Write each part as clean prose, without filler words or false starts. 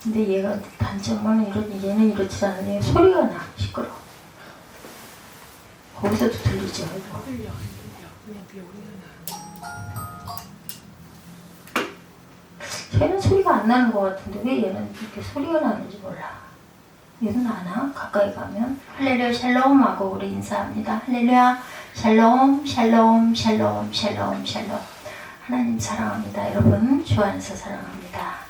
근데 얘가 단점은 얘는 이렇지 않으니 소리가 나. 시끄러워. 거기서도 들리죠. 걔는 소리가 안 나는 것 같은데 왜 얘는 이렇게 소리가 나는지 몰라. 얘는 아나? 가까이 가면 할렐루야 샬롬 하고 우리 인사합니다. 할렐루야 샬롬 샬롬 샬롬 샬롬 샬롬. 하나님 사랑합니다. 여러분 주 안에서 사랑합니다.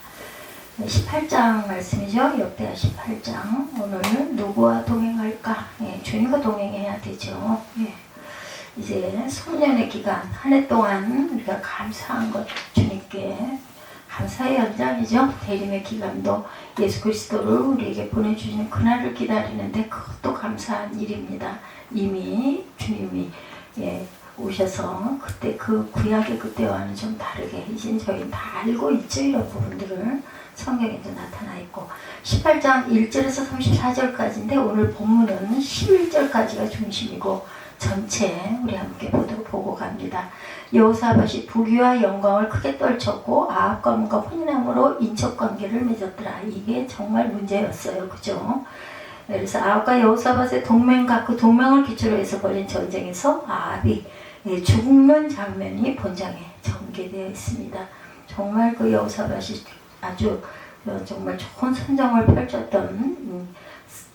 18장 말씀이죠. 역대하 18장. 오늘 누구와 동행할까? 예, 주님과 동행해야 되죠. 예. 이제 소년의 기간 한 해 동안 우리가 감사한 것 주님께 감사의 연장이죠. 대림의 기간도 예수 그리스도를 우리에게 보내주시는 그날을 기다리는데 그것도 감사한 일입니다. 이미 주님이 오셔서 그때 그 구약의 그때와는 좀 다르게 이제 저희는 다 알고 있죠. 이런 부분들을 성경에도 나타나 있고 18장 1절에서 34절까지인데 오늘 본문은 11절까지가 중심이고 전체 우리 함께 보고 갑니다. 여호사밧이 부귀와 영광을 크게 떨쳤고 아합 가문과 혼인함으로 인척관계를 맺었더라. 이게 정말 문제였어요. 그죠? 그래서 아합과 여호사밧의 동맹과 그 동맹을 기초로 해서 벌인 전쟁에서 아합이 죽는 장면이 본장에 전개되어 있습니다. 정말 그 여호사밧이 아주 정말 좋은 선정을 펼쳤던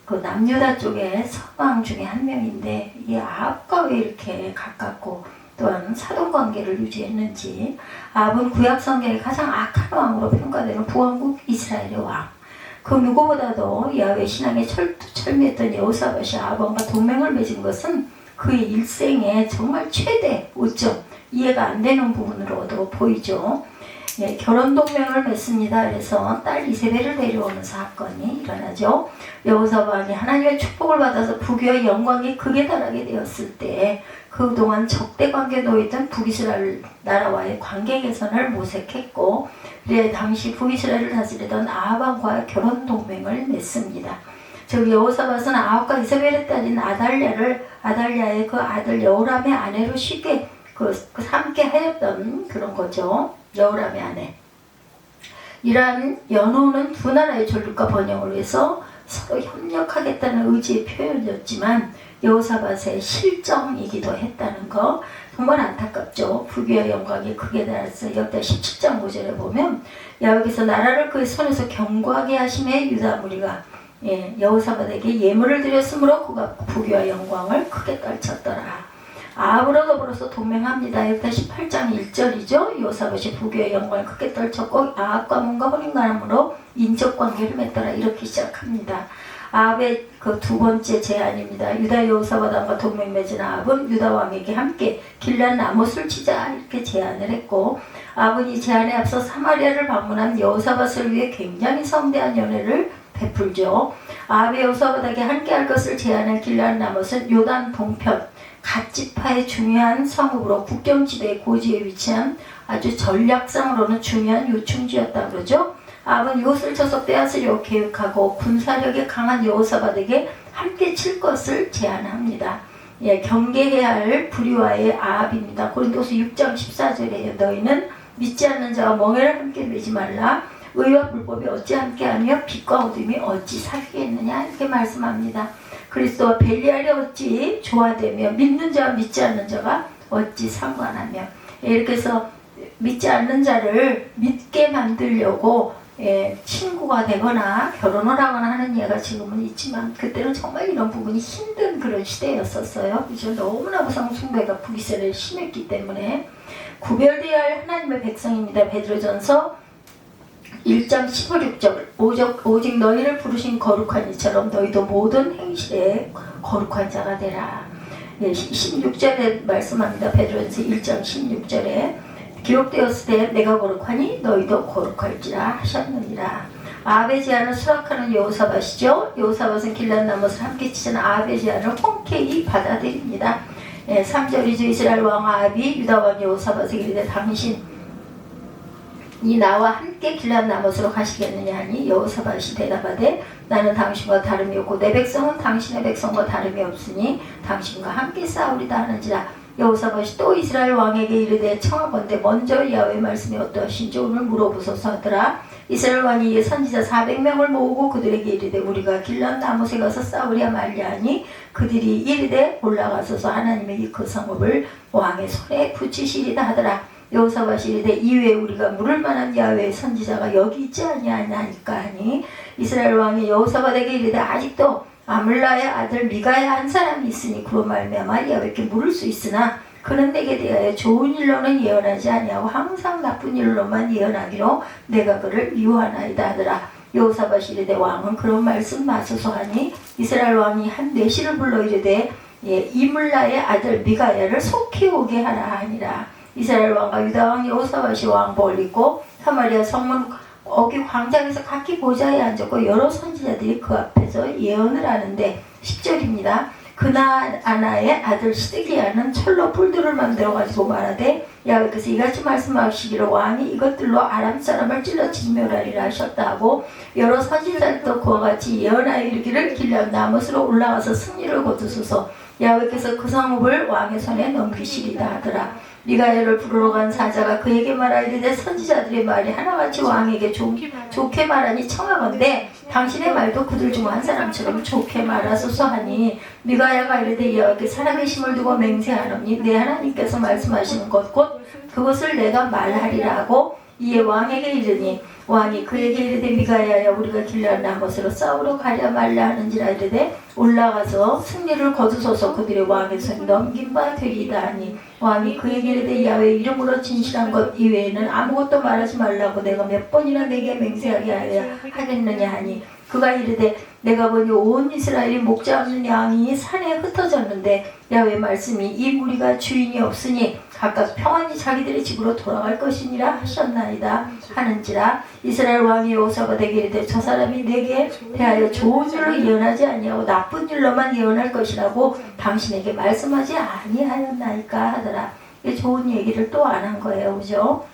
그 남유다 쪽의 서왕 중에 한 명인데 이 아합과 왜 이렇게 가깝고 또한 사돈관계를 유지했는지 아합은 구약 성경의 가장 악한 왕으로 평가되는 부왕국 이스라엘의 왕. 그 누구보다도 야훼 신앙에 철미했던 여호사밧이 아합과 동맹을 맺은 것은 그의 일생의 정말 최대 오점 이해가 안 되는 부분으로도 보이죠. 네, 결혼 동맹을 맺습니다. 그래서 딸 이세벨을 데려오는 사건이 일어나죠. 여호사밧이 하나님의 축복을 받아서 부귀와 영광이 극에 달하게 되었을 때 그동안 적대 관계에 놓였던 북이스라엘 나라와의 관계 개선을 모색했고 그래 당시 북이스라엘을 다스리던 아합과의 결혼 동맹을 맺습니다. 즉 여호사밧은 아합과 이세벨의 딸인 아달랴의 그 아들 여호람의 아내로 쉽게 함께 하였던 그런 거죠. 여호람의 아내. 이러한 연호는 두 나라의 존립과 번영을 위해서 서로 협력하겠다는 의지의 표현이었지만 여호사밧의 실정이기도 했다는 거 정말 안타깝죠. 부귀와 영광이 극에 달해서 역대 17장 5절에 보면 여기서 나라를 그의 손에서 경고하게 하심에 유다 무리가 여호사밧에게 예물을 드렸으므로 그가 부귀와 영광을 크게 떨쳤더라. 아합으로 더불어서 동맹합니다. 역대 18장 1절이죠. 여호사밧이 부귀와 영광을 크게 떨쳤고 아합 가문과 혼인간함으로 인척관계를 맺더라. 이렇게 시작합니다. 아합의 그 두 번째 제안입니다. 유다 여호사밧 왕과 동맹 맺은 아합은 유다 왕에게 함께 길란 라못을 치자 이렇게 제안을 했고 아합은 이 제안에 앞서 사마리아를 방문한 여호사밧을 위해 굉장히 성대한 연회를 베풀죠. 아합이 여호사밧에게 함께 할 것을 제안한 길란 라못은 요단 동편 갓지파의 중요한 성읍으로 국경지대의 고지에 위치한 아주 전략상으로는 중요한 요충지였다 그러죠. 아합은 이곳을 쳐서 빼앗으려고 계획하고 군사력이 강한 여호사밧에게 함께 칠 것을 제안합니다. 경계해야 할 불의와의 아합입니다. 고린도서 6장 14절에 너희는 믿지 않는 자와 멍에를 함께 매지 말라. 의와 불법이 어찌 함께하며 빛과 어둠이 어찌 사귀겠느냐 이렇게 말씀합니다. 그리스도와 벨리알이 어찌 조화되며 믿는 자와 믿지 않는 자가 어찌 상관하며 이렇게 해서 믿지 않는 자를 믿게 만들려고 친구가 되거나 결혼을 하거나 하는 예가 지금은 있지만 그때는 정말 이런 부분이 힘든 그런 시대였었어요. 그죠? 너무나 우상 숭배가 북이스라엘에 심했기 때문에 구별되어야 할 하나님의 백성입니다. 베드로전서 1장 15, 16절 오직 너희를 부르신 거룩한 이처럼 너희도 모든 행실에 거룩한 자가 되라. 16절에 말씀합니다. 베드로전서 1장 16절에 기록되었을 때 내가 거룩하니 너희도 거룩할지라 하셨느니라. 아합의 제안을 수락하는 여호사밧이죠. 여호사밧은 길란 라못을 함께 치는 아합의 제안을 흔쾌히 받아들입니다. 3절이죠. 이스라엘 왕 아합이 유다 왕 여호사밧에게 이르되 당신 이 나와 함께 길란 라못으로 가시겠느냐 하니 여호사밧이 대답하되 나는 당신과 다름이 없고 내 백성은 당신의 백성과 다름이 없으니 당신과 함께 싸우리다 하는지라. 여호사밧이 또 이스라엘 왕에게 이르되 청하건대 먼저 야훼의 말씀이 어떠하신지 오늘 물어보소서 하더라. 이스라엘 왕이 선지자 400명을 모으고 그들에게 이르되 우리가 길런 나못에 가서 싸우랴 말랴하니 그들이 이르되 올라가소서 하나님의 이 그 성읍을 왕의 손에 붙이시리다 하더라. 여호사밧이 이르되 이외에 우리가 물을 만한 야훼의 선지자가 여기 있지 아니하나이까 하니 이스라엘 왕이 여호사밧에게 이르되 아직도 아물라의 아들 미가야 한 사람이 있으니 그로 말미암아 야훼께 물을 수 있으나 그는 내게 대하여 좋은 일로는 예언하지 아니하고 항상 나쁜 일로만 예언하기로 내가 그를 미워하나이다 하더라. 여호사밧이 이르되 왕은 그런 말씀 마소서 하니 이스라엘 왕이 한 내시를 불러 이르되 이물라의 아들 미가야를 속히 오게 하라 하니라. 이스라엘 왕과 유다 왕 여호사밧이 왕복을 입고 사마리아 성문 어기 광장에서 각기 보좌에 앉았고 여러 선지자들이 그 앞에서 예언을 하는데 10절입니다. 그날 아나의 아들 시드기야는 철로 뿔들을 만들어 가지고 말하되 야훼께서 이같이 말씀하시기로 왕이 이것들로 아람 사람을 찔러 진멸하리라 하셨다 하고 여러 선지자들도 그와 같이 예언하여 이르기를 길앗 나못으로 올라가서 승리를 거두소서 야훼께서 그 성읍을 왕의 손에 넘기시리다 하더라. 미가야를 부르러 간 사자가 그에게 말하이르되 선지자들의 말이 하나같이 왕에게 좋게 말하니 청하건대 당신의 말도 그들 중 한 사람처럼 좋게 말하소서 하니 미가야가 이르되 여호와께 살아계심을 두고 맹세하노니 내 하나님께서 말씀하시는 것 곧 그것을 내가 말하리라 하고 이에 왕에게 이르니 왕이 그에게 이르되 미가야야 우리가 길앗 나못으로 싸우러 가랴 말랴 하는지라 이르되 올라가서 승리를 거두소서 그들의 왕의 손에 넘긴 바 되리이다 하니 왕이 그에게 이르되 야훼 이름으로 진실한 것 이외에는 아무것도 말하지 말라고 내가 몇 번이나 내게 맹세하게 하겠느냐 하니 그가 이르되 내가 보니 온 이스라엘이 목자 없는 양이 산에 흩어졌는데 야훼 말씀이 이 무리가 주인이 없으니 각각 평안히 자기들의 집으로 돌아갈 것이니라 하셨나이다 하는지라. 이스라엘 왕이 여호사밧에게 이르되 저 사람이 내게 대하여 좋은 일로 예언하지 아니하고 나쁜 일로만 예언할 것이라고 당신에게 말씀하지 아니하였나이까 하더라. 좋은 얘기를 또 안 한 거예요, 그죠?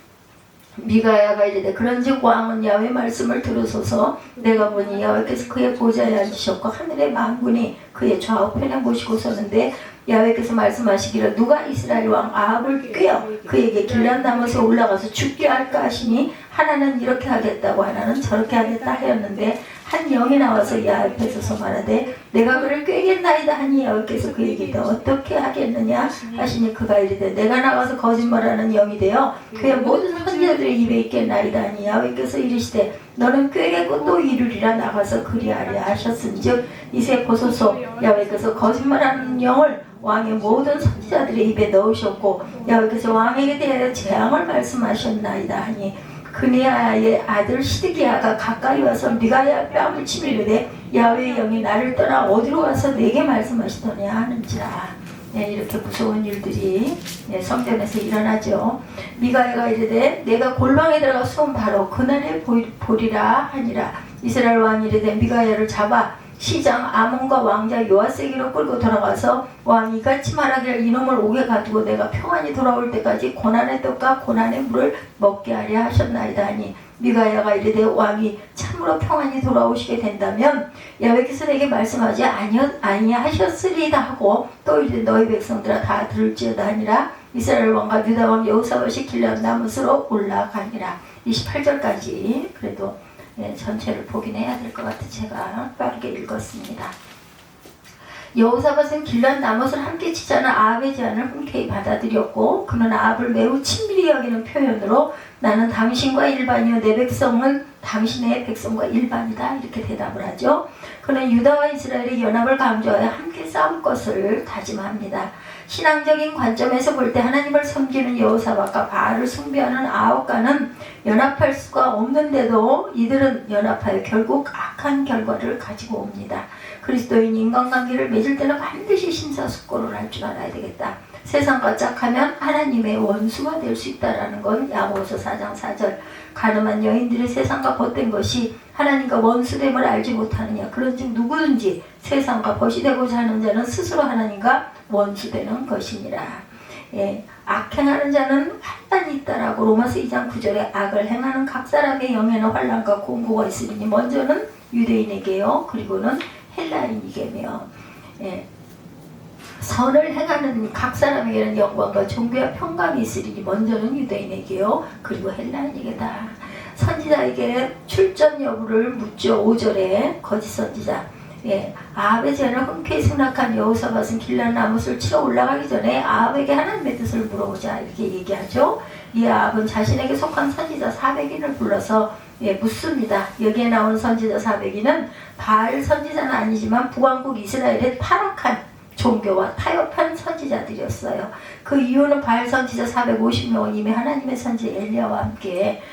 미가야가 이르되 그런즉 왕은 야훼 말씀을 들으소서 내가 보니 야훼께서 그의 보좌에 앉으셨고 하늘의 만군이 그의 좌우편에 모시고 서는데 야훼께서 말씀하시기를 누가 이스라엘 왕 아합을 꾀어 그에게 길앗 나못에 올라가서 죽게 할까 하시니 하나는 이렇게 하겠다고 하나는 저렇게 하겠다 하였는데 한 영이 나와서 야훼 앞에 서서 말하되 내가 그를 꾀겠나이다 하니 야훼께서 그에게 어떻게 하겠느냐 하시니 그가 이르되 내가 나가서 거짓말하는 영이 되어 그의 모든 선지자들의 입에 있겠나이다 하니 야훼께서 이르시되 너는 꾀겠고 또 이루리라 나가서 그리하려 하셨은즉 이제 보소서 야훼께서 거짓말하는 영을 왕의 모든 선지자들의 입에 넣으셨고 야훼께서 왕에게 대하여 재앙을 말씀하셨나이다 하니 그니아의 아들 시드기야가 가까이 와서 미가야 뺨을 치며 이르되 야훼의 영이 나를 떠나 어디로 가서 내게 말씀하시더냐 하는지라. 이렇게 무서운 일들이 성전에서 일어나죠. 미가야가 이르되 내가 골방에 들어가 숨은 바로 그날에 보리라 하니라. 이스라엘 왕이 이르되 미가야를 잡아 시장 아몬과 왕자 요아세기로 끌고 돌아가서 왕이 이같이 말하기를 이놈을 옥에 가두고 내가 평안히 돌아올 때까지 고난의 떡과 고난의 물을 먹게 하려 하셨나이다 하니 미가야가 이르되 왕이 참으로 평안히 돌아오시게 된다면 야훼께서 내게 말씀하지 아니하셨으리다 하고 또 이르되 너희 백성들아 다 들을지어다 하니라. 이스라엘 왕과 유다 왕 여호사밧이 길앗 나못으로 올라가니라. 28절까지 그래도 전체를 보긴 해야 될 것 같아 제가 빠르게 읽었습니다. 여호사밧은 길앗 나못을 함께 치자는 아합의 제안을 흔쾌히 받아들였고 그는 아합을 매우 친밀히 여기는 표현으로 나는 당신과 일반이요 내 백성은 당신의 백성과 일반이다 이렇게 대답을 하죠. 그는 유다와 이스라엘의 연합을 강조하여 함께 싸울 것을 다짐합니다. 신앙적인 관점에서 볼 때 하나님을 섬기는 여호사밧과 바알을 숭배하는 아합과는 연합할 수가 없는데도 이들은 연합하여 결국 악한 결과를 가지고 옵니다. 그리스도인 인간관계를 맺을 때는 반드시 심사숙고를 할 줄 알아야 되겠다. 세상과 짝하면 하나님의 원수가 될 수 있다는 건 야고보서 4장 4절. 가늠한 여인들이 세상과 벗된 것이 하나님과 원수됨을 알지 못하느냐. 그런즉 누구든지 세상과 벗이 되고자 하는 자는 스스로 하나님과 원수되는 것이니라. 악행하는 자는 환난이 있다라고 로마서 2장 9절에 악을 행하는 각 사람의 영에는 환난과 공고가 있으니 먼저는 유대인에게요 그리고는 헬라인에게며 선을 행하는 각 사람에게는 영광과 존귀와 평강이 있으리니 먼저는 유대인에게요 그리고 헬라인에게다. 선지자에게 출전 여부를 묻죠. 5절에 거짓 선지자. 아합의 죄는 흔쾌히 승낙한 여호사밧은 길랄 나못을 치러 올라가기 전에 아합에게 하나님의 뜻을 물어보자 이렇게 얘기하죠. 이 아합은 자신에게 속한 선지자 400인을 불러서 묻습니다. 여기에 나오는 선지자 400인은 바알 선지자는 아니지만 북왕국 이스라엘의 타락한 종교와 타협한 선지자들이었어요. 그 이유는 바알 선지자 450명은 이미 하나님의 선지 엘리야와 함께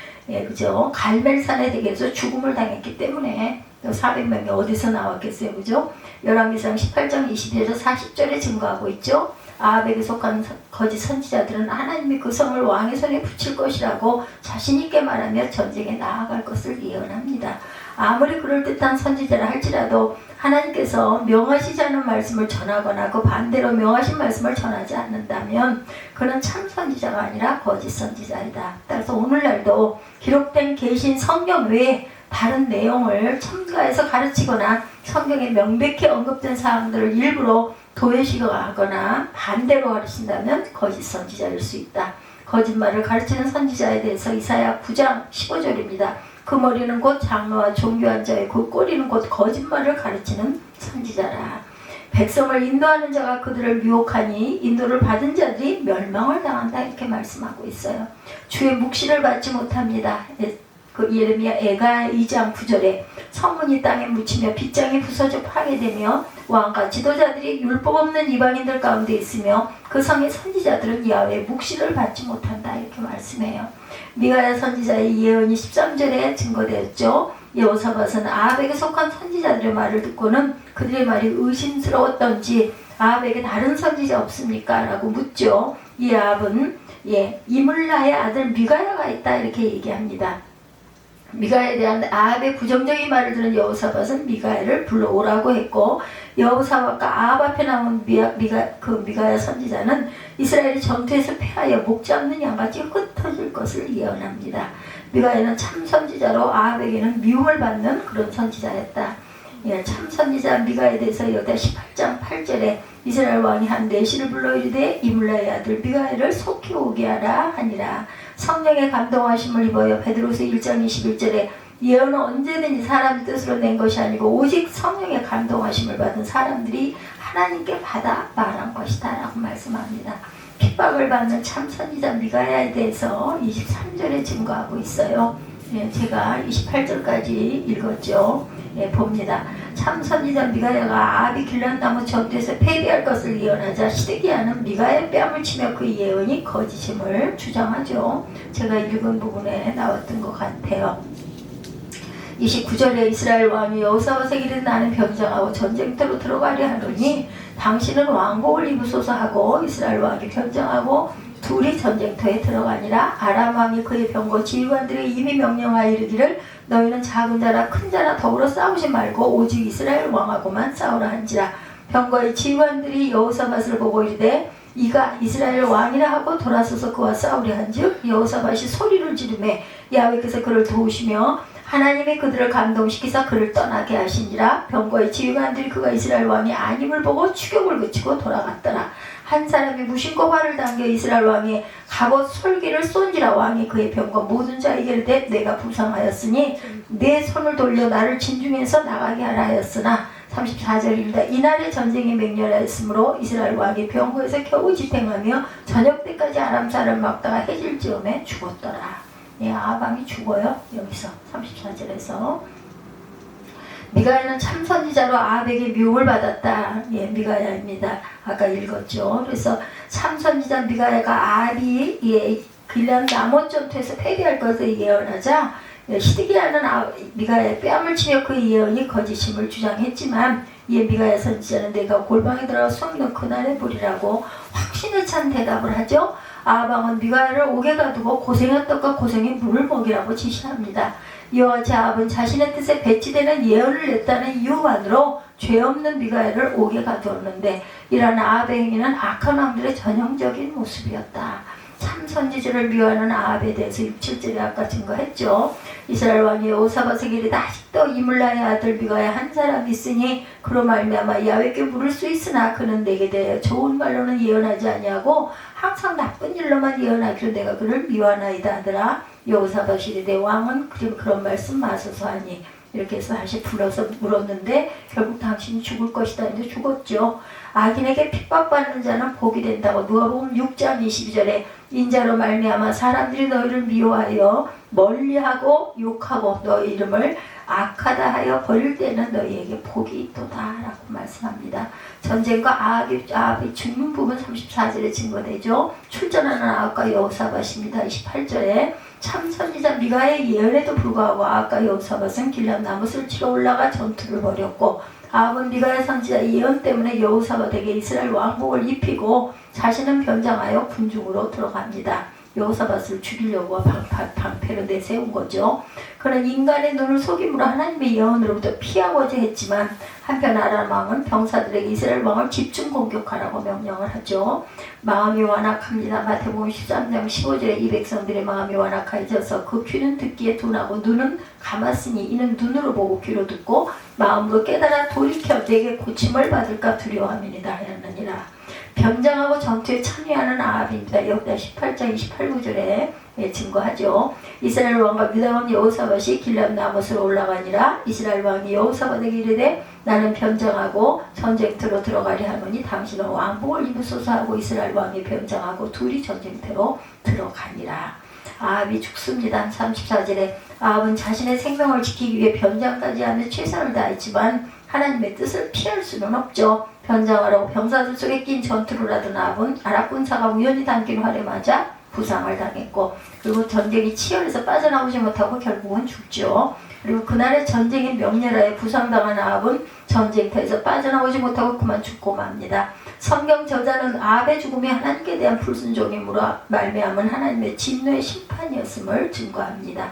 그죠? 갈멜산의 댁에서 죽음을 당했기 때문에 400명이 어디서 나왔겠어요, 그죠? 열왕기상 18장 21절에서 40절에 증거하고 있죠. 아합에게 속한 거짓 선지자들은 하나님이 그 성을 왕의 손에 붙일 것이라고 자신있게 말하며 전쟁에 나아갈 것을 예언합니다. 아무리 그럴듯한 선지자라 할지라도 하나님께서 명하시지 않은 말씀을 전하거나 그 반대로 명하신 말씀을 전하지 않는다면 그는 참 선지자가 아니라 거짓 선지자이다. 따라서 오늘날도 기록된 계신 성경 외에 다른 내용을 첨가해서 가르치거나 성경에 명백히 언급된 사항들을 일부러 도외시하거나 반대로 가르친다면 거짓 선지자일 수 있다. 거짓말을 가르치는 선지자에 대해서 이사야 9장 15절입니다. 그 머리는 곧 장로와 종교한 자의 그 꼬리는 곧 거짓말을 가르치는 선지자라. 백성을 인도하는 자가 그들을 유혹하니 인도를 받은 자들이 멸망을 당한다 이렇게 말씀하고 있어요. 주의 묵시를 받지 못합니다. 그 예레미야 애가 2장 9절에 성문이 땅에 묻히며 빗장이 부서져 파괴되며 왕과 지도자들이 율법 없는 이방인들 가운데 있으며 그 성의 선지자들은 야훼의 묵시를 받지 못한다 이렇게 말씀해요. 미가야 선지자의 예언이 13절에 증거되었죠. 여호사밧은 아합에게 속한 선지자들의 말을 듣고는 그들의 말이 의심스러웠던지 아합에게 다른 선지자 없습니까? 라고 묻죠. 이 아합은 이물라의 아들 미가야가 있다 이렇게 얘기합니다. 미가야에 대한 아합의 부정적인 말을 들은 여호사밧은 미가야를 불러오라고 했고 여호사밧과 아합 앞에 나온 미가야 선지자는 이스라엘이 전투에서 패하여 목 잡는 양같이 흩어질 것을 예언합니다. 미가야는 참 선지자로 아합에게는 미움을 받는 그런 선지자였다. 참 선지자 미가야에 대해서 여기다 18장 8절에 이스라엘 왕이 한 내시를 불러 이르되 이물라의 아들 미가야를 속히 오게 하라 하니라. 성령의 감동하심을 입어요. 베드로서 1장 21절에 예언은 언제든지 사람 뜻으로 낸 것이 아니고 오직 성령의 감동하심을 받은 사람들이 하나님께 받아 말한 것이다 라고 말씀합니다. 핍박을 받는 참 선지자 미가야에 대해서 23절에 증거하고 있어요. 제가 28절까지 읽었죠. 봅니다. 참 선지자 미가야가 아합이 길란나무 전투에서 패배할 것을 예언하자 시드기야는 미가야의 뺨을 치며 그 예언이 거짓임을 주장하죠. 제가 읽은 부분에 나왔던 것 같아요. 29절에 이스라엘 왕이 여호사밧에게 이르되 나는 변장하고 전쟁터로 들어가려 하노니 당신은 왕복을 입으소서 하고 이스라엘 왕이 변장하고 둘이 전쟁터에 들어가니라. 아람 왕이 그의 병거 지휘관들에게 이미 명령하여 이르기를 너희는 작은 자나 큰 자나 더불어 싸우지 말고 오직 이스라엘 왕하고만 싸우라 한지라. 병거의 지휘관들이 여호사밧을 보고 이르되 이가 이스라엘 왕이라 하고 돌아서서 그와 싸우려 한즉 여호사밧이 소리를 지르매 야훼께서 그를 도우시며 하나님이 그들을 감동시키사 그를 떠나게 하시니라. 병거의 지휘관들이 그가 이스라엘 왕이 아님을 보고 추격을 그치고 돌아갔더라. 한 사람이 무심코 발을 당겨 이스라엘 왕이 갑옷 솔기를 쏜지라. 왕이 그의 병거 모든 자에게 이르되 내가 부상하였으니 내 손을 돌려 나를 진중에서 나가게 하라 하였으나 34절입니다. 이날의 전쟁이 맹렬하였으므로 이스라엘 왕이 병거에서 겨우 집행하며 저녁 때까지 아람 사람을 막다가 해질 즈음에 죽었더라. 아합 왕이 죽어요. 여기서 34절에서 미가야는 참 선지자로 아합에게 미움을 받았다. 미가야입니다. 아까 읽었죠. 그래서 참 선지자 미가야가 아합이 길란 나못 전투에서 패배할 것을 예언하자 시드기야는 미가야의 뺨을 치며 그 예언이 거짓임을 주장했지만 이에 미가야 선지자는 내가 골방에 들어가 숨는 그날의 불이라고 확신에 찬 대답을 하죠. 아합 왕은 미가야를 옥에 가두고 고생의 떡과 고생의 물을 먹이라고 지시합니다. 이와 같이 아합은 자신의 뜻에 배치되는 예언을 냈다는 이유만으로 죄 없는 미가야를 옥에 가두었는데 이러한 아합의 행위는 악한 왕들의 전형적인 모습이었다. 참 선지자를 미워하는 아합에 대해서 6, 7절에 아까 증거했죠. 이스라엘 왕이 여호사밧에게 이르되 아직도 이물라의 아들 미가야 한 사람이 있으니 그로 말미암아 야훼께 물을 수 있으나 그는 내게 대하여 좋은 말로는 예언하지 아니하고 항상 나쁜 일로만 예언하기로 내가 그를 미워하나이다 하더라. 여호사밧이 이르되 왕은 그런 말씀 마소서 하니 이렇게 해서 다시 불러서 물었는데 결국 당신이 죽을 것이다 했는데 죽었죠. 악인에게 핍박받는 자는 복이 된다고 누가복음 6장 22절에 인자로 말미암아 사람들이 너희를 미워하여 멀리하고 욕하고 너희 이름을 악하다 하여 버릴 때는 너희에게 복이 있도다 라고 말씀합니다. 전쟁과 아합이 죽는 부분 34절에 증거되죠. 출전하는 아합과 여호사밧입니다. 28절에 참선지자 미가의 예언에도 불구하고 아합과 여호사밧은 길람 나뭇을 치러 올라가 전투를 벌였고 아합은 미가의 선지자 예언 때문에 여호사밧에게 이스라엘 왕복을 입히고 자신은 변장하여 군중으로 들어갑니다. 여호사밧을 죽이려고 방패로 내세운 거죠. 그는 인간의 눈을 속임으로 하나님의 예언으로부터 피하고자 했지만 한편 아람 왕은 병사들에게 이스라엘 왕을 집중 공격하라고 명령을 하죠. 마음이 완악합니다. 마태복음 13장 15절에 이 백성들의 마음이 완악해져서 그 귀는 듣기에 둔하고 눈은 감았으니 이는 눈으로 보고 귀로 듣고 마음으로 깨달아 돌이켜 내게 고침을 받을까 두려워함이니라 하였느니라. 변장하고 전투에 참여하는 아합입니다. 여호다 18장 28구절에 증거하죠. 이스라엘 왕과 유다 왕 여호사밧이 길람 나못으로 올라가니라. 이스라엘 왕이 여호사밧에게 이르되 나는 변장하고 전쟁터로 들어가리 하노니 당신은 왕복을 입으소서 하고 이스라엘 왕이 변장하고 둘이 전쟁터로 들어가니라. 아합이 죽습니다. 34절에 아합은 자신의 생명을 지키기 위해 변장까지 하는 최선을 다했지만 하나님의 뜻을 피할 수는 없죠. 변장하라고 병사들 속에 낀 전투를 하던 아합은 아랍 군사가 우연히 당긴 활에 맞아 부상을 당했고 그리고 전쟁이 치열해서 빠져나오지 못하고 결국은 죽죠. 그리고 그날의 전쟁이 명렬하에 부상당한 아합은 전쟁터에서 빠져나오지 못하고 그만 죽고 맙니다. 성경 저자는 아합의 죽음이 하나님께 대한 불순종임으로 말미암은 하나님의 진노의 심판이었음을 증거합니다.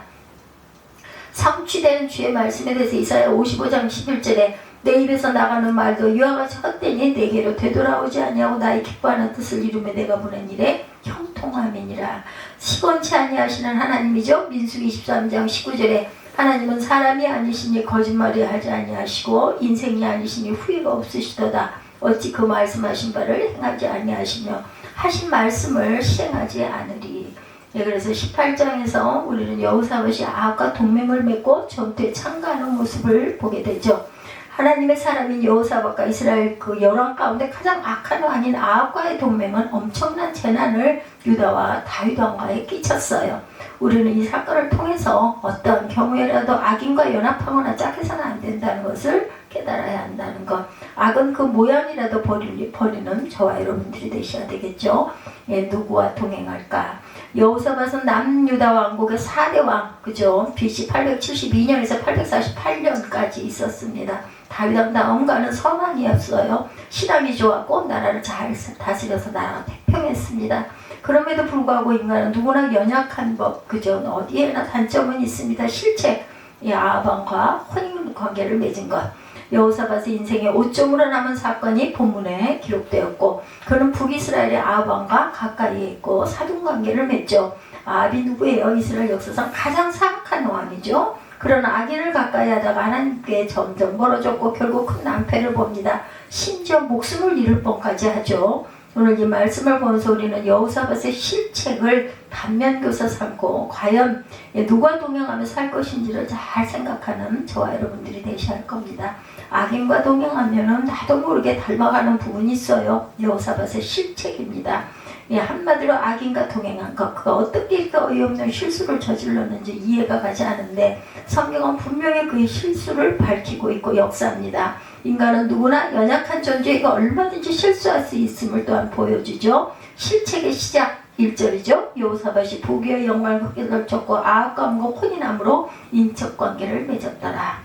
성취되는 주의 말씀에 대해서 이사야 55장 11절에 내 입에서 나가는 말도 이와 같이 헛되니 내게로 되돌아오지 아니하고 나의 기뻐하는 뜻을 이루며 내가 보낸 일에 형통함이니라. 시건치 아니하시는 하나님이죠. 민수기 23장 19절에 하나님은 사람이 아니시니 거짓말이 하지 아니하시고 인생이 아니시니 후회가 없으시도다. 어찌 그 말씀하신 바를 행하지 아니하시며 하신 말씀을 시행하지 않으리. 네, 그래서 18장에서 우리는 여호사밧이 아합과 동맹을 맺고 전투에 참가하는 모습을 보게 되죠. 하나님의 사람인 여호사밧과 이스라엘 그 열왕 가운데 가장 악한 왕인 아합과의 동맹은 엄청난 재난을 유다와 다윗 왕가에 끼쳤어요. 우리는 이 사건을 통해서 어떤 경우에라도 악인과 연합하거나 짝해서는 안 된다는 것을 깨달아야 한다는 것. 악은 그 모양이라도 버리는 저와 여러분들이 되셔야 되겠죠. 예, 누구와 동행할까? 여호사밧은 남유다 왕국의 4대 왕, 그죠? BC 872년에서 848년까지 있었습니다. 다윗 왕 다음가는 선왕이었어요. 신앙이 좋았고 나라를 잘 다스려서 나라가 태평했습니다. 그럼에도 불구하고 인간은 누구나 연약한 법, 그죠? 어디에나 단점은 있습니다. 실책, 아합 왕과 혼인 관계를 맺은 것. 여호사밧의 인생의 오점으로 남은 사건이 본문에 기록되었고 그는 북이스라엘의 아합 왕과 가까이에 있고 사돈관계를 맺죠. 아합이 누구예요? 이스라엘 역사상 가장 사악한 왕이죠. 그러나 악인을 가까이 하다가 하나님께 점점 멀어졌고 결국 큰 낭패를 봅니다. 심지어 목숨을 잃을 뻔까지 하죠. 오늘 이 말씀을 보면서 우리는 여호사밧의 실책을 반면교사 삼고 과연 누가 동행하며 살 것인지를 잘 생각하는 저와 여러분들이 되셔야 할 겁니다. 악인과 동행하면 나도 모르게 닮아가는 부분이 있어요. 여호사밧의 실책입니다. 한마디로 악인과 동행한 것, 그가 어떻게 그 어이없는 실수를 저질렀는지 이해가 가지 않은데 성경은 분명히 그의 실수를 밝히고 있고 역사합니다. 인간은 누구나 연약한 존재이고 얼마든지 실수할 수 있음을 또한 보여주죠. 실책의 시작 1절이죠. 여호사밧이 부귀의 영광을 크게 걸쳤고 아합과 혼인함으로 인척관계를 맺었더라.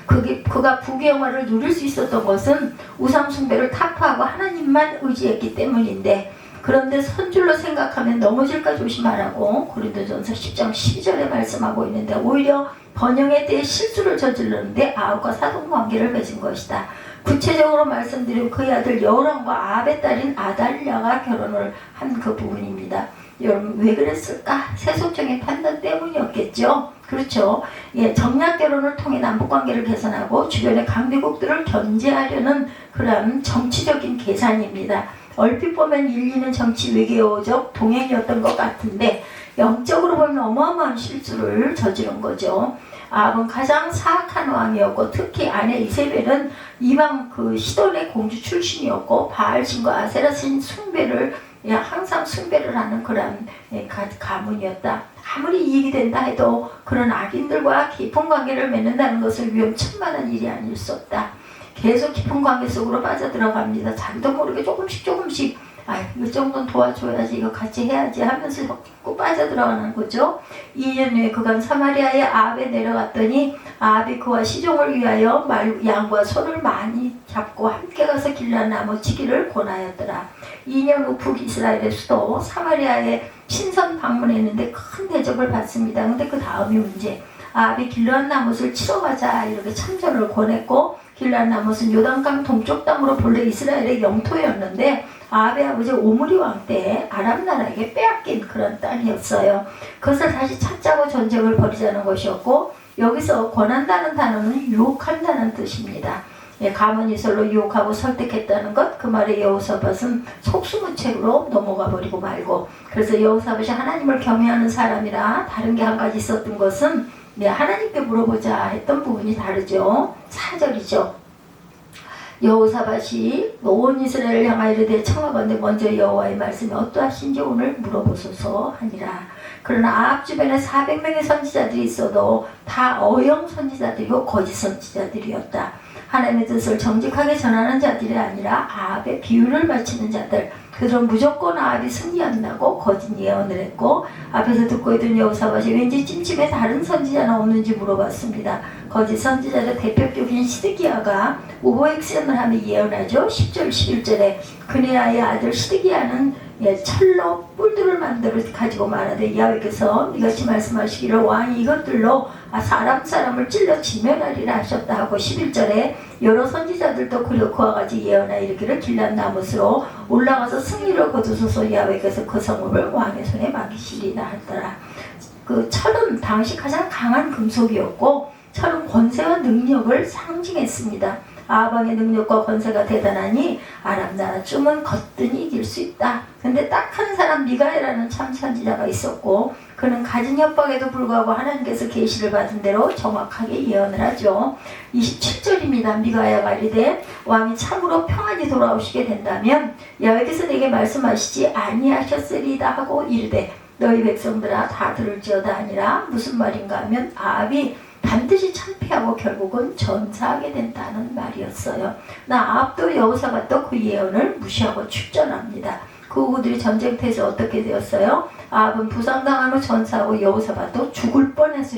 그가 부귀 영화를 누릴 수 있었던 것은 우상 숭배를 타파하고 하나님만 의지했기 때문인데 그런데 선줄로 생각하면 넘어질까 조심하라고 고린도전서 10장 12절에 말씀하고 있는데 오히려 번영에 대해 실수를 저질렀는데 아합과 사돈관계를 맺은 것이다. 구체적으로 말씀드린 그의 아들 여호람과 아합의 딸인 아달랴가 결혼을 한 그 부분입니다. 여러분 왜 그랬을까? 세속적인 판단 때문이었겠죠. 그렇죠. 정략 결혼을 통해 남북관계를 개선하고 주변의 강대국들을 견제하려는 그런 정치적인 계산입니다. 얼핏 보면 일리는 정치 외교적 동행이었던 것 같은데 영적으로 보면 어마어마한 실수를 저지른 거죠. 아합은 가장 사악한 왕이었고 특히 아내 이세벨은 이방 그 시돈의 공주 출신이었고 바알신과 아세라신 숭배를 항상 숭배를 하는 그런 가문이었다. 아무리 이익이 된다 해도 그런 악인들과 깊은 관계를 맺는다는 것을 위험천만한 일이 아닐 수 없다. 계속 깊은 관계 속으로 빠져들어갑니다. 자기도 모르게 조금씩 이 정도는 도와줘야지, 이거 같이 해야지 하면서 자꾸 빠져들어가는 거죠. 2년 후에 그간 사마리아의 아합에 내려갔더니 아합이 그와 시종을 위하여 양과 소를 많이 잡고 함께 가서 길라 나무 치기를 권하였더라. 2년 후 북이스라엘의 수도 사마리아에 신선 방문했는데 큰 대접을 받습니다. 근데 그 다음이 문제. 아합이 길르앗 나못을 치러 가자 이렇게 참전을 권했고, 길르앗 나못은 요단강 동쪽 땅으로 본래 이스라엘의 영토였는데 아합의 아버지 오므리 왕 때 아람 나라에게 빼앗긴 그런 땅이었어요. 그것을 다시 찾자고 전쟁을 벌이자는 것이었고, 여기서 권한다는 단어는 유혹한다는 뜻입니다. 가문이 서로 유혹하고 설득했다는 것, 그 말에 여호사밧은 속수무책으로 넘어가 버리고 말고, 그래서 여호사밧이 하나님을 경외하는 사람이라 다른 게 한 가지 있었던 것은 하나님께 물어보자 했던 부분이 다르죠. 4절이죠. 여호사밧이 온 이스라엘을 향하여 이르되 청하건대 먼저 여호와의 말씀이 어떠하신지 오늘 물어보소서 하니라. 그러나 아합 주변에 400명의 선지자들이 있어도 다 어영 선지자들이고 거짓 선지자들이었다. 하나님의 뜻을 정직하게 전하는 자들이 아니라 아합의 비유를 바치는 자들, 그들은 무조건 아합이 승리한다고 거짓 예언을 했고, 앞에서 듣고 있던 여호사밧이 왠지 찜찜해 다른 선지자는 없는지 물어봤습니다. 거짓 선지자의 대표격인 시드기야가 오버액션을 하며 예언하죠. 10절 11절에 그네아의 아들 시드기야는 철로 뿔들을 만들어 가지고 말하되 야훼께서 이같이 말씀하시기를 왕이 이것들로 사람을 찔러 지면하리라 하셨다 하고, 11절에 여러 선지자들도 그와 같이 예언하여 이르기를 길앗 나못으로 올라가서 승리를 거두소서 야훼께서 그 성읍을 왕의 손에 맡기시리라 하더라. 그 철은 당시 가장 강한 금속이었고, 철은 권세와 능력을 상징했습니다. 아합 왕의 능력과 권세가 대단하니 아람 나라 쯤은 거뜬히 이길 수 있다. 근데 딱 한 사람 미가야라는 참 선지자가 있었고, 그는 가진 협박에도 불구하고 하나님께서 계시를 받은 대로 정확하게 예언을 하죠. 27절입니다. 미가야가 이르되 왕이 참으로 평안히 돌아오시게 된다면 야훼께서 내게 말씀하시지 아니하셨으리다 하고 이르되 너희 백성들아 다 들을지어다 아니라. 무슨 말인가 하면 아합이 반드시 참패하고 결국은 전사하게 된다는 말이었어요. 아합도 여호사밧도 그 예언을 무시하고 출전합니다. 그 후들이 전쟁터에서 어떻게 되었어요? 아합은 부상당한 후 전사하고 여호사밧도 죽을 뻔해서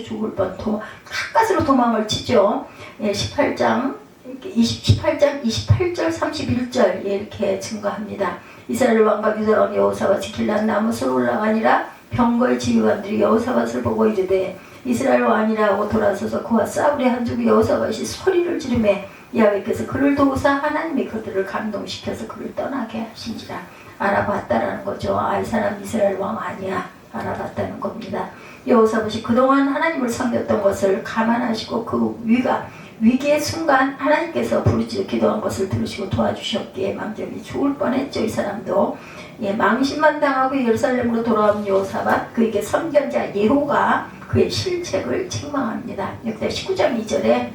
가까스로 도망을 치죠. 18장 28절 31절 이렇게 증거합니다. 이스라엘 왕과 유다 왕 여호사밧이 길앗 나못으로 올라가니라. 병거의 지휘관들이 여호사밧을 보고 이르되 이스라엘 왕이라고 돌아서서 그와 싸우려 한즉 여호사밧이 소리를 지르매 야훼께서 그를 도우사 하나님이 그들을 감동시켜서 그를 떠나게 하신지라. 알아봤다라는 거죠. 이 사람 이스라엘 왕 아니야. 알아봤다는 겁니다. 여호사밧이 그동안 하나님을 섬겼던 것을 감안하시고 그 위기의 순간 하나님께서 부르짖어 기도한 것을 들으시고 도와주셨기에 망정이 죽을 뻔했죠. 이 사람도 망신만 당하고 예루살렘으로 돌아온 여호사밧, 그에게 선견자 예후가 그의 실책을 책망합니다. 역대 19장 2절에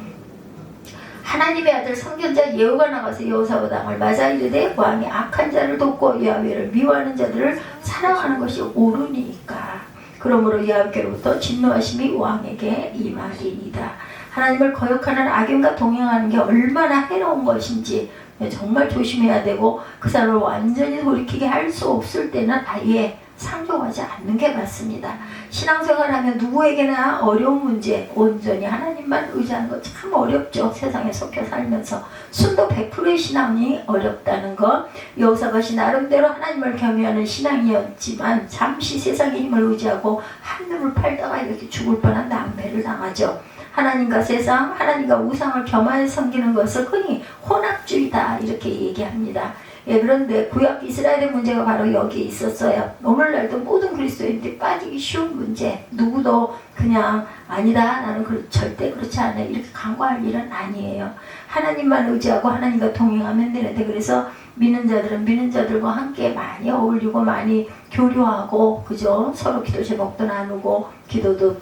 하나님의 아들 선견자 예후가 나가서 여호사밧 왕을 맞아 이르되 왕이 악한 자를 돕고 야훼를 미워하는 자들을 사랑하는 것이 옳으니까 그러므로 야훼께로부터 진노하심이 왕에게 임하리이다. 하나님을 거역하는 악인과 동행하는 게 얼마나 해로운 것인지 정말 조심해야 되고, 그 사람을 완전히 돌이키게 할 수 없을 때는 아예 상종하지 않는 게 맞습니다. 신앙생활하면 누구에게나 어려운 문제, 온전히 하나님만 의지하는 거 참 어렵죠. 세상에 속해 살면서 순도 100%의 신앙이 어렵다는 것. 여호사밧이 나름대로 하나님을 경외하는 신앙이었지만 잠시 세상의 힘을 의지하고 한눈을 팔다가 이렇게 죽을 뻔한 낭패를 당하죠. 하나님과 세상, 하나님과 우상을 겸하여 섬기는 것을 흔히 혼합주의다 이렇게 얘기합니다. 예, 그런데 구약 이스라엘의 문제가 바로 여기에 있었어요. 오늘날도 모든 그리스도인들이 빠지기 쉬운 문제. 누구도 그냥 아니다, 나는 절대 그렇지 않아, 이렇게 강구할 일은 아니에요. 하나님만 의지하고 하나님과 동행하면 되는데, 그래서 믿는 자들은 믿는 자들과 함께 많이 어울리고 많이 교류하고, 그죠? 서로 기도 제목도 나누고 기도도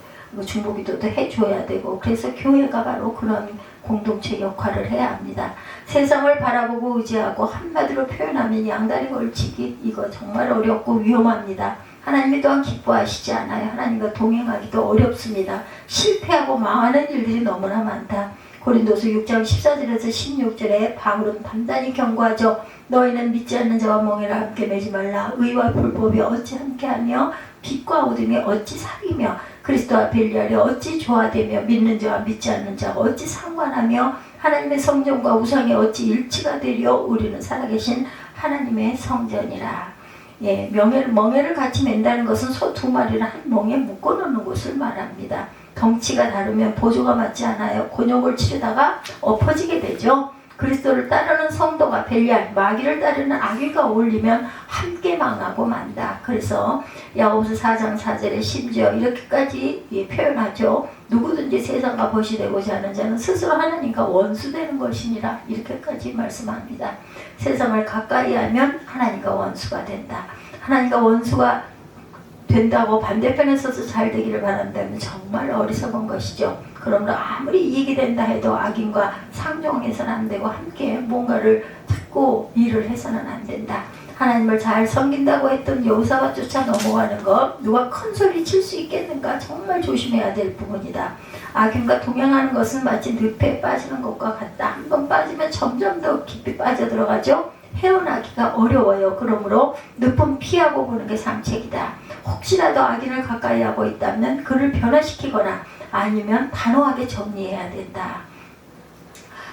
중보기도도 해줘야 되고, 그래서 교회가 바로 그런 공동체 역할을 해야 합니다. 세상을 바라보고 의지하고 한마디로 표현하면 양다리 걸치기, 이거 정말 어렵고 위험합니다. 하나님이 또한 기뻐하시지 않아요. 하나님과 동행하기도 어렵습니다. 실패하고 망하는 일들이 너무나 많다. 고린도서 6장 14절에서 16절에 바울은 단단히 경고하죠. 너희는 믿지 않는 자와 멍에를 함께 매지 말라. 의와 불법이 어찌 함께하며 빛과 어둠이 어찌 사귀며 그리스도와 벨리알이 어찌 조화되며 믿는 자와 믿지 않는 자가 어찌 상관하며 하나님의 성전과 우상이 어찌 일치가 되려. 우리는 살아계신 하나님의 성전이라. 예, 멍에를 같이 맨다는 것은 소 두 마리를 한 멍에 묶어놓는 것을 말합니다. 덩치가 다르면 보조가 맞지 않아요. 곤욕을 치르다가 엎어지게 되죠. 그리스도를 따르는 성도가 벨리알, 마귀를 따르는 악귀가 어울리면 함께 망하고 만다. 그래서 야고보서 4장 4절에 심지어 이렇게까지 표현하죠. 누구든지 세상과 벗이 되고자 하는 자는 스스로 하나님과 원수되는 것이니라. 이렇게까지 말씀합니다. 세상을 가까이 하면 하나님과 원수가 된다. 하나님과 원수가 된다고 반대편에 서서 잘 되기를 바란다면 정말 어리석은 것이죠. 그러므로 아무리 이익이 된다 해도 악인과 상종해서는 안 되고 함께 뭔가를 찾고 일을 해서는 안 된다. 하나님을 잘 섬긴다고 했던 여호사밧 쫓아 넘어가는 것, 누가 큰 소리 칠 수 있겠는가, 정말 조심해야 될 부분이다. 악인과 동행하는 것은 마치 늪에 빠지는 것과 같다. 한번 빠지면 점점 더 깊이 빠져들어가죠. 헤어나기가 어려워요. 그러므로 늪은 피하고 보는 게 상책이다. 혹시라도 악인을 가까이 하고 있다면 그를 변화시키거나 아니면 단호하게 정리해야 된다.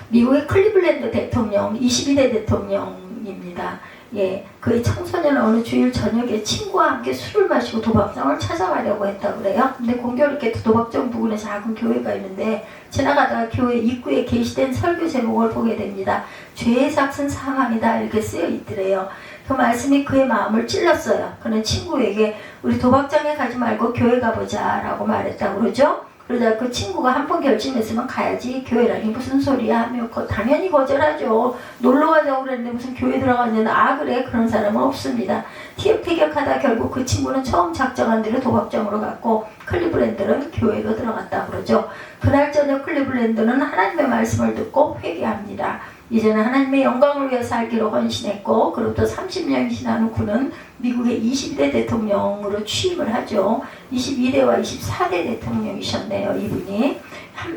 미국의 클리블랜드 대통령, 22대 대통령입니다. 예, 그의 청소년은 어느 주일 저녁에 친구와 함께 술을 마시고 도박장을 찾아가려고 했다고 그래요. 근데 공교롭게 도박장 부근에 작은 교회가 있는데 지나가다가 교회 입구에 게시된 설교 제목을 보게 됩니다. 죄의 삭은 사망이다, 이렇게 쓰여 있더래요. 그 말씀이 그의 마음을 찔렀어요. 그는 친구에게 우리 도박장에 가지 말고 교회 가보자 라고 말했다고 그러죠. 그러다 그 친구가 한 번 결심했으면 가야지, 교회라니 무슨 소리야 하며 당연히 거절하죠. 놀러 가자고 그랬는데 무슨 교회 들어가냐는, 아 그래, 그런 사람은 없습니다. 티격태격하다 결국 그 친구는 처음 작정한 대로 도박장으로 갔고 클리블랜드는 교회로 들어갔다 그러죠. 그날 저녁 클리블랜드는 하나님의 말씀을 듣고 회개합니다. 이제는 하나님의 영광을 위해 살기로 헌신했고, 그로부터 30년이 지난 후 그는 미국의 22대 대통령으로 취임을 하죠. 22대와 24대 대통령이셨네요, 이분이.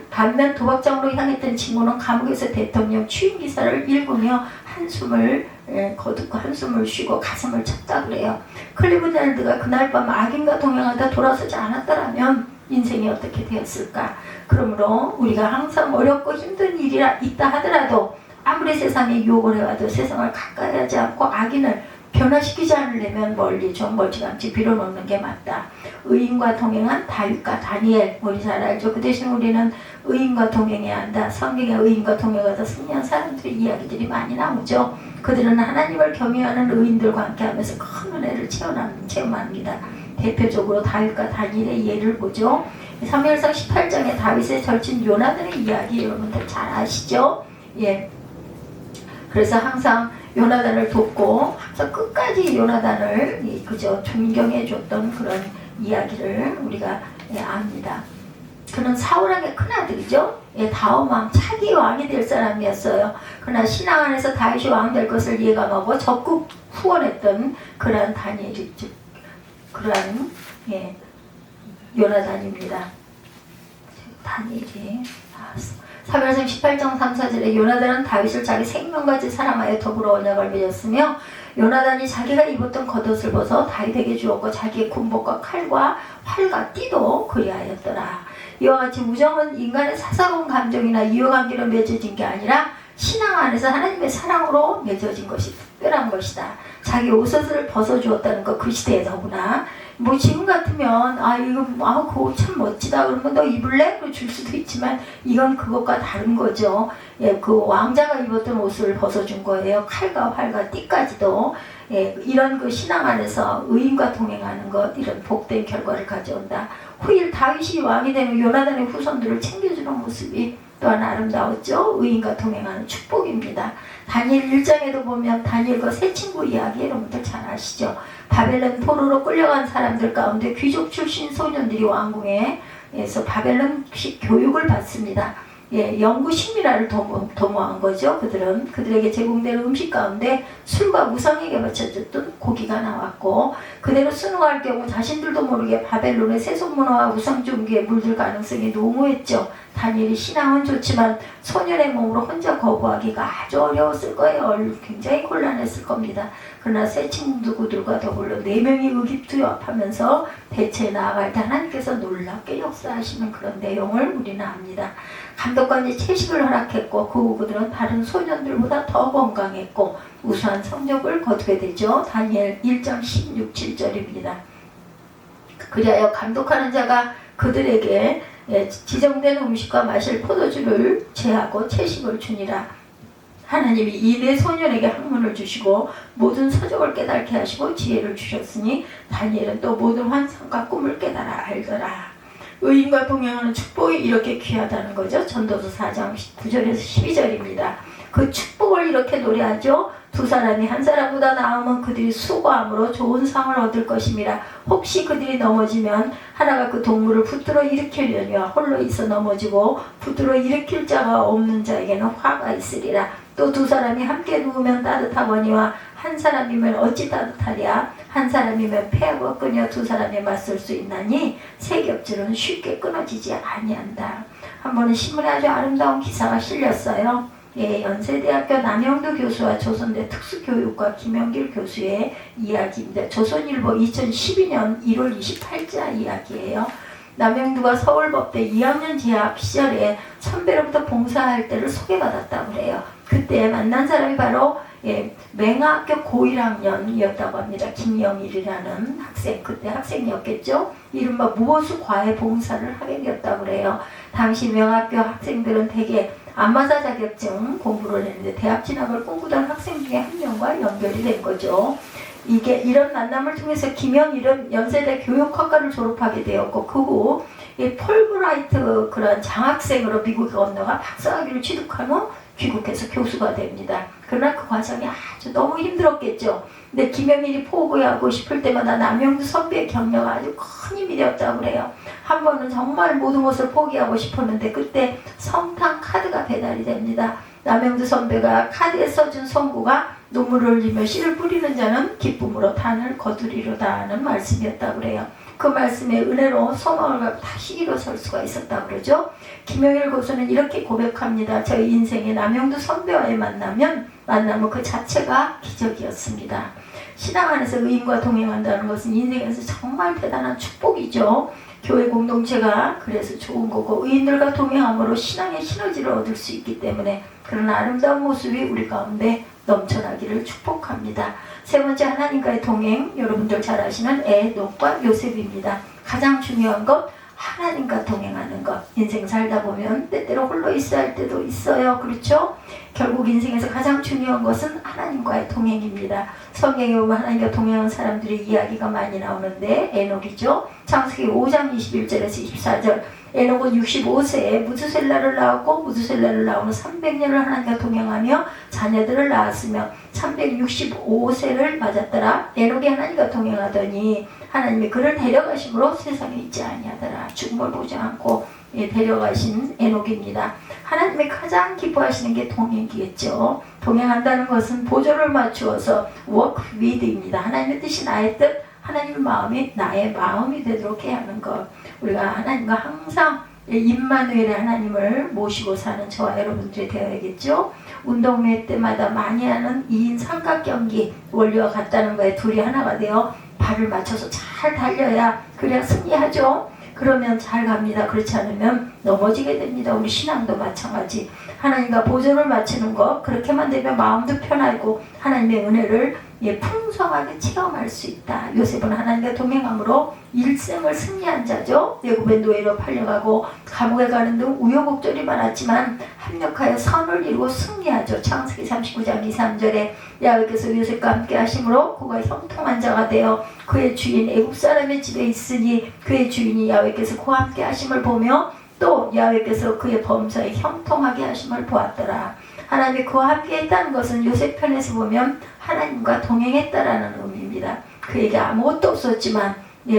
반면 도박장으로 향했던 친구는 감옥에서 대통령 취임 기사를 읽으며 한숨을 거두고 한숨을 쉬고 가슴을 쳤다 그래요. 클리블랜드가 그날 밤 악인과 동행하다 돌아서지 않았더라면 인생이 어떻게 되었을까? 그러므로 우리가 항상 어렵고 힘든 일이 있다 하더라도 아무리 세상에 유혹을 해와도 세상을 가까이 하지 않고 악인을 변화시키지 않으려면 좀 멀찌감치 빌어놓는 게 맞다. 의인과 동행한 다윗과 다니엘, 우리 잘 알죠. 그 대신 우리는 의인과 동행해야 한다. 성경에 의인과 동행하다 승리한 사람들의 이야기들이 많이 나오죠. 그들은 하나님을 경외하는 의인들과 함께하면서 큰 은혜를 체험합니다. 대표적으로 다윗과 다니엘의 예를 보죠. 사무엘상 18장에 다윗의 절친 요나단의 이야기 여러분들 잘 아시죠? 예. 그래서 항상 요나단을 돕고 항상 끝까지 요나단을 그저 존경해줬던 그런 이야기를 우리가 압니다. 그는 사울왕의 큰아들이죠. 다음왕, 차기 왕이 될 사람이었어요. 그러나 신앙 안에서 다윗이 왕 될 것을 예감하고 적극 후원했던 그러한 다니엘이죠. 그러한 요나단입니다. 다니엘이 사무엘상 18장 3, 4절에 요나단은 다윗을 자기 생명같이 사랑하여 더불어 언약을 맺었으며 요나단이 자기가 입었던 겉옷을 벗어 다윗에게 주었고 자기의 군복과 칼과 활과 띠도 그리하였더라. 이와 같이 우정은 인간의 사사로운 감정이나 이해관계로 맺어진 게 아니라 신앙 안에서 하나님의 사랑으로 맺어진 것이다. 특별한 것이다. 자기 옷을 벗어주었다는 거, 그 시대에 더구나. 뭐 지금 같으면 그거 옷 참 멋지다 그러면 너 입을래? 그러 줄 수도 있지만 이건 그것과 다른 거죠. 예, 그 왕자가 입었던 옷을 벗어준 거예요. 칼과 활과 띠까지도. 예, 이런 그 신앙 안에서 의인과 동행하는 것, 이런 복된 결과를 가져온다. 후일 다윗이 왕이 되는 요나단의 후손들을 챙겨주는 모습이 또한 아름다웠죠. 의인과 동행하는 축복입니다. 다니엘 1장에도 보면 다니엘과 세 친구 이야기 여러분들 잘 아시죠. 바벨론 포로로 끌려간 사람들 가운데 귀족 출신 소년들이 왕궁에서 바벨론식 교육을 받습니다. 예, 영구 식민화를 도모한 거죠. 그들에게 제공되는 음식 가운데 술과 무성에게 바쳐졌던 고기가 나왔고, 그대로 순응할 경우 자신들도 모르게 바벨론의 세속 문화와 우상 종교에 물들 가능성이 농후했죠. 다니엘이 신앙은 좋지만 소년의 몸으로 혼자 거부하기가 아주 어려웠을 거예요. 굉장히 곤란했을 겁니다. 그러나 새 친구들과 더불어 4명이 의깁투 합하면서 대체에 나아갈 때 하나님께서 놀랍게 역사하시는 그런 내용을 우리는 압니다. 감독관이 채식을 허락했고 그 후 그들은 다른 소년들보다 더 건강했고 우수한 성적을 거두게 되죠. 다니엘 1장 16, 7절입니다. 그리하여 감독하는 자가 그들에게 지정된 음식과 마실 포도주를 제하고 채식을 주니라. 하나님이 이 네 소년에게 학문을 주시고 모든 서적을 깨닫게 하시고 지혜를 주셨으니 다니엘은 또 모든 환상과 꿈을 깨달아 알더라. 의인과 동행하는 축복이 이렇게 귀하다는 거죠. 전도서 4장 9절에서 12절입니다. 그 축복을 이렇게 노래하죠. 두 사람이 한 사람보다 나으면 그들이 수고함으로 좋은 상을 얻을 것임이라. 혹시 그들이 넘어지면 하나가 그 동물을 붙들어 일으키려니와 홀로 있어 넘어지고 붙들어 일으킬 자가 없는 자에게는 화가 있으리라. 또 두 사람이 함께 누우면 따뜻하거니와 한 사람이면 어찌 따뜻하랴. 한 사람이면 패하고 끊어 두 사람이 맞설 수 있나니 세 겹줄은 쉽게 끊어지지 아니한다. 한 번은 신문에 아주 아름다운 기사가 실렸어요. 예, 연세대학교 남영도 교수와 조선대 특수교육과 김영길 교수의 이야기입니다. 조선일보 2012년 1월 28자 이야기예요. 남영두가 서울법대 2학년 재학 시절에 선배로부터 봉사할 때를 소개받았다고 그래요. 그때 만난 사람이 바로 맹학교 고1학년이었다고 합니다. 김영일이라는 학생, 그때 학생이었겠죠. 이른바 무호수 과외 봉사를 하게 되었다고 그래요. 당시 맹학교 학생들은 대개 안마사 자격증 공부를 했는데 대학 진학을 꿈꾸던 학생 중에 한 명과 연결이 된 거죠. 이런 만남을 통해서 김영일은 연세대 교육학과를 졸업하게 되었고 그 후 폴브라이트 그런 장학생으로 미국에 건너가 박사학위를 취득한 후 귀국해서 교수가 됩니다. 그러나 그 과정이 아주 너무 힘들었겠죠. 근데 김영일이 포기하고 싶을 때마다 남영두 선배의 격려가 아주 큰 힘이 되었다고 그래요. 한 번은 정말 모든 것을 포기하고 싶었는데 그때 성탄 카드가 배달이 됩니다. 남영두 선배가 카드에 써준 성구가 눈물을 흘리며 씨를 뿌리는 자는 기쁨으로 단을 거두리로다는 말씀이었다고 그래요. 그 말씀의 은혜로 소망을 갖고 다시 일어설 수가 있었다고 그러죠. 김영일 교수는 이렇게 고백합니다. 저희 인생의 남영두 선배와의 만남은 그 자체가 기적이었습니다. 신앙 안에서 의인과 동행한다는 것은 인생에서 정말 대단한 축복이죠. 교회 공동체가 그래서 좋은 거고 의인들과 동행함으로 신앙의 시너지를 얻을 수 있기 때문에 그런 아름다운 모습이 우리 가운데 넘쳐나기를 축복합니다. 세 번째 하나님과의 동행, 여러분들 잘 아시는 에녹과 요셉입니다. 가장 중요한 것 하나님과 동행하는 것. 인생 살다 보면 때때로 홀로 있어야 할 때도 있어요. 그렇죠? 결국 인생에서 가장 중요한 것은 하나님과의 동행입니다. 성경에 보면 하나님과 동행한 사람들의 이야기가 많이 나오는데 에녹이죠. 창세기 5장 21절에서 24절. 에녹은 65세에 무드셀라를 낳았고 무드셀라를 낳은 300년을 하나님과 동행하며 자녀들을 낳았으며 365세를 맞았더라. 에녹이 하나님과 동행하더니 하나님이 그를 데려가심으로 세상에 있지 아니하더라. 죽음을 보지 않고 데려가신 에녹입니다. 하나님이 가장 기뻐하시는 게 동행이겠죠. 동행한다는 것은 보조를 맞추어서 work with입니다. 하나님의 뜻이 나의 뜻, 하나님의 마음이 나의 마음이 되도록 해야 하는 것. 우리가 하나님과 항상 임마누엘의 하나님을 모시고 사는 저와 여러분들이 되어야겠죠. 운동회 때마다 많이 하는 2인 삼각 경기 원리와 같다는 거에 둘이 하나가 되어 발을 맞춰서 잘 달려야 그래야 승리하죠. 그러면 잘 갑니다. 그렇지 않으면 넘어지게 됩니다. 우리 신앙도 마찬가지. 하나님과 보존을 맞추는 것, 그렇게만 되면 마음도 편하고 하나님의 은혜를 풍성하게 체험할 수 있다. 요셉은 하나님과 동행함으로 일생을 승리한 자죠. 애굽의 노예로 팔려가고 감옥에 가는 등 우여곡절이 많았지만 합력하여 선을 이루고 승리하죠. 창세기 39장 2, 3절에 야훼께서 요셉과 함께 하심으로 그가 형통한 자가 되어 그의 주인 애굽 사람의 집에 있으니 그의 주인이 야훼께서 그와 함께 하심을 보며 또 야훼께서 그의 범사에 형통하게 하심을 보았더라. 하나님이 그와 함께 했다는 것은 요셉 편에서 보면 하나님과 동행했다라는 의미입니다. 그에게 아무것도 없었지만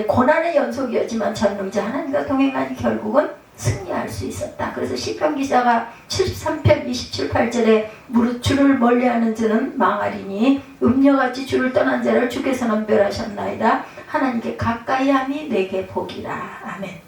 고난의 연속이었지만 전능자 하나님과 동행하니 결국은 승리할 수 있었다. 그래서 시편 기자가 73편 27, 8절에 무릇 주를 멀리하는 자는 망하리니 음녀같이 주를 떠난 자를 주께서는 멸하셨나이다. 하나님께 가까이함이 내게 복이라. 아멘.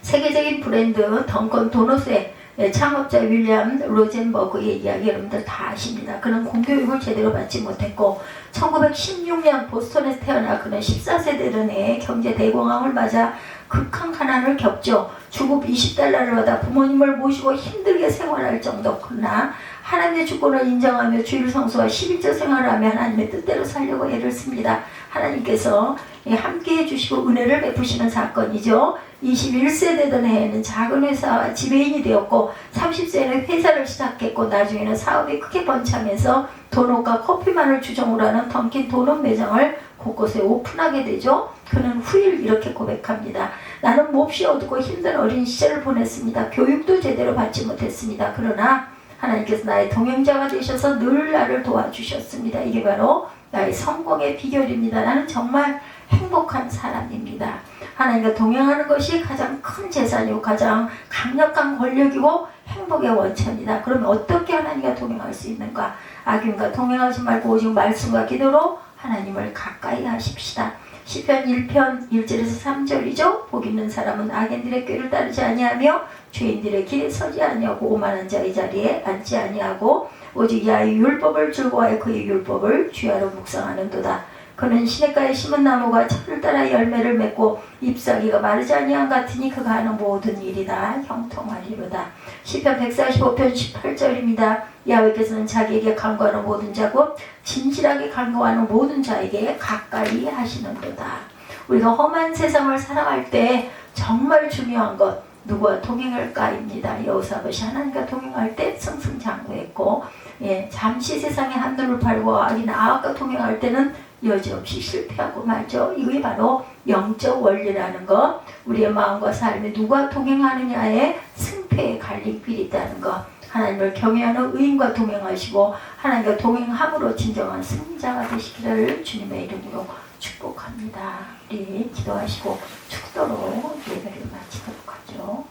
세계적인 브랜드 덩컨 도넛의 창업자 윌리엄 로젠버그의 이야기 여러분들 다 아십니다. 그는 공교육을 제대로 받지 못했고 1916년 보스턴에서 태어나 그는 14세대로 내 경제 대공황을 맞아 극한 가난을 겪죠. 주급 20달러를 받아 부모님을 모시고 힘들게 생활할 정도. 그러나 하나님의 주권을 인정하며 주일 성수와 11조 생활을 하며 하나님의 뜻대로 살려고 애를 씁니다. 하나님께서 함께 해주시고 은혜를 베푸시는 사건이죠. 21세 되던 해에는 작은 회사 지배인이 되었고 30세에는 회사를 시작했고 나중에는 사업이 크게 번창해서 도넛과 커피만을 주종으로 하는 던킨 도넛 매장을 곳곳에 오픈하게 되죠. 그는 후일 이렇게 고백합니다. 나는 몹시 어둡고 힘든 어린 시절을 보냈습니다. 교육도 제대로 받지 못했습니다. 그러나 하나님께서 나의 동행자가 되셔서 늘 나를 도와주셨습니다. 이게 바로 나의 성공의 비결입니다. 나는 정말 행복한 사람입니다. 하나님과 동행하는 것이 가장 큰 재산이고 가장 강력한 권력이고 행복의 원천이다. 그러면 어떻게 하나님과 동행할 수 있는가? 악인과 동행하지 말고 오직 말씀과 기도로 하나님을 가까이 하십시다. 시편 1편 1절에서 3절이죠. 복 있는 사람은 악인들의 꾀를 따르지 아니하며 죄인들의 길에 서지 아니하고 오만한 자의 자리에 앉지 아니하고 오직 야의 율법을 즐거워하여 그의 율법을 주야로 묵상하는도다. 그는 시냇가에 심은 나무가 철을 따라 열매를 맺고 잎사귀가 마르지 아니함 같으니 그가 하는 모든 일이 다 형통하리로다. 시편 145편 18절입니다. 야훼께서는 자기에게 간구하는 모든 자고 진실하게 간구하는 모든 자에게 가까이 하시는도다. 우리가 험한 세상을 살아갈 때 정말 중요한 것 누구와 동행할까입니다. 여호사밧이 하나님과 동행할 때 승승장구했고 잠시 세상의 한눈을 팔고 악인 아합과 동행할 때는 여지없이 실패하고 말죠. 이게 바로 영적 원리라는 것. 우리의 마음과 삶이 누가 동행하느냐에 승패의 갈림길이 있다는 것. 하나님을 경외하는 의인과 동행하시고 하나님과 동행함으로 진정한 승자가 되시기를 주님의 이름으로 축복합니다. 우리 기도하시고 축도로 예배를 마치도록 하죠.